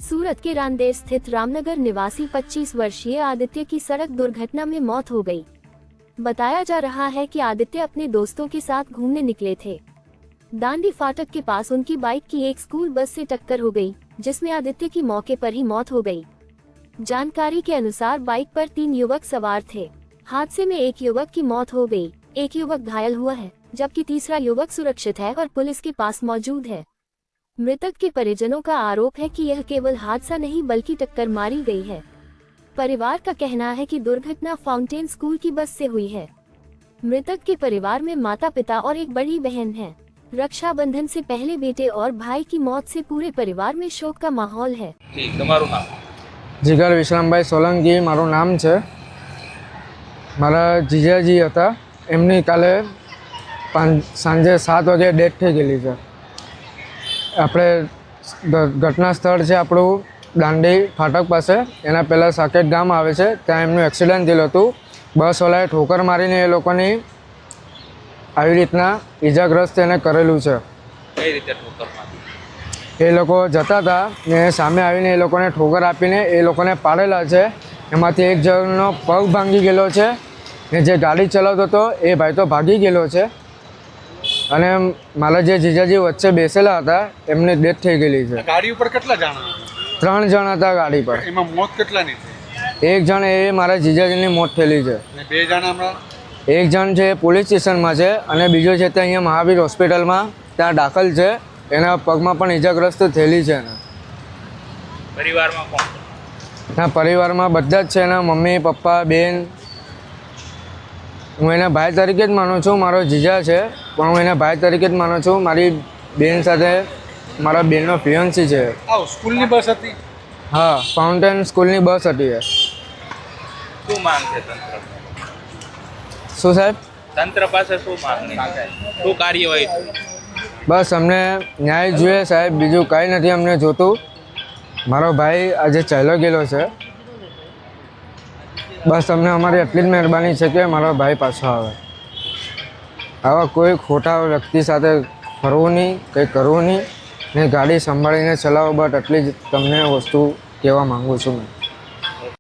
सूरत के रांदेर स्थित रामनगर निवासी 25 वर्षीय आदित्य की सड़क दुर्घटना में मौत हो गई। बताया जा रहा है कि आदित्य अपने दोस्तों के साथ घूमने निकले थे। दांडी फाटक के पास उनकी बाइक की एक स्कूल बस से टक्कर हो गई, जिसमें आदित्य की मौके पर ही मौत हो गई। जानकारी के अनुसार बाइक पर 3 युवक सवार थे। हादसे में एक युवक की मौत हो गई, एक युवक घायल हुआ है, जबकि तीसरा युवक सुरक्षित है और पुलिस के पास मौजूद है। मृतक के परिजनों का आरोप है कि यह केवल हादसा नहीं बल्कि टक्कर मारी गई है। परिवार का कहना है कि दुर्घटना फाउंटेन स्कूल की बस से हुई है। मृतक के परिवार में माता पिता और एक बड़ी बहन है। रक्षाबंधन से पहले बेटे और भाई की मौत से पूरे परिवार में शोक का माहौल है। जिगर विश्रामभाई सोलंकी मारू नाम है। मारा जीजाजी था, एमनी काले सांजे 7 वागे डेथ थई गेली है। આપણે ઘટના સ્થળ છે આપણું દાંડી ફાટક પાસે, એના પહેલાં સાકેત ગામ આવે છે, ત્યાં એમનું એક્સિડન્ટ થયેલું હતું। બસવાળાએ ઠોકર મારીને એ લોકોની આવી રીતના ઈજાગ્રસ્ત એને કરેલું છે। કઈ રીતે ઠોકર મારી? એ લોકો જતા હતા ને સામે આવીને એ લોકોને ઠોકર આપીને એ લોકોને પાડેલા છે। એમાંથી એક જણનો પગ ભાંગી ગયેલો છે ને જે ગાડી ચલાવતો હતો એ ભાઈ તો ભાગી ગયેલો છે। અને મારા જે જીજાજી વચ્ચે બેસેલા હતા એમની ડેથ થઈ ગયેલી છે। ગાડી ઉપર કેટલા જણા હતા? 3 જણ હતા ગાડી પર। એમાં મોત કેટલાની થઈ? એક જણ એ મારા જીજાજીની મોત થયેલી છે અને 2 જણા હમણાં? એક જણ છે પોલીસ સ્ટેશનમાં છે અને બીજો છે તે અહીંયા મહાવીર હોસ્પિટલમાં ત્યાં દાખલ છે। એના પગમાં પણ ઈજાગ્રસ્ત થયેલી છે। પરિવારમાં કોણ? ના, પરિવારમાં બધા જ છે, એના મમ્મી પપ્પા બેન। હું એના ભાઈ તરીકે જ માનું છું, મારો જીજા છે પણ હું એના ભાઈ તરીકે જ માનું છું। મારી બેન સાથે મારા બેનનો ફિયોન્સી છે। સ્કૂલની બસ હતી? હા, ફાઉન્ટેન સ્કૂલની બસ હતી। શું માંગ છે તંત્ર? શું સાહેબ? તંત્ર પાસે શું માંગણી? શું કાર્યવાહી? બસ અમને ન્યાય જોઈએ સાહેબ, બીજું કાંઈ નથી અમને જોતું। મારો ભાઈ આજે ચાલ્યો ગયેલો છે, બસ અમને અમારી એટલી જ મહેરબાની છે કે મારો ભાઈ પાછો આવે। આવા કોઈ ખોટા વ્યક્તિ સાથે ફરવું નહીં, કંઈ કરવું નહીં ને ગાડી સંભાળીને ચલાવો, બટ એટલી જ તમને વસ્તુ કહેવા માગું છું મેં।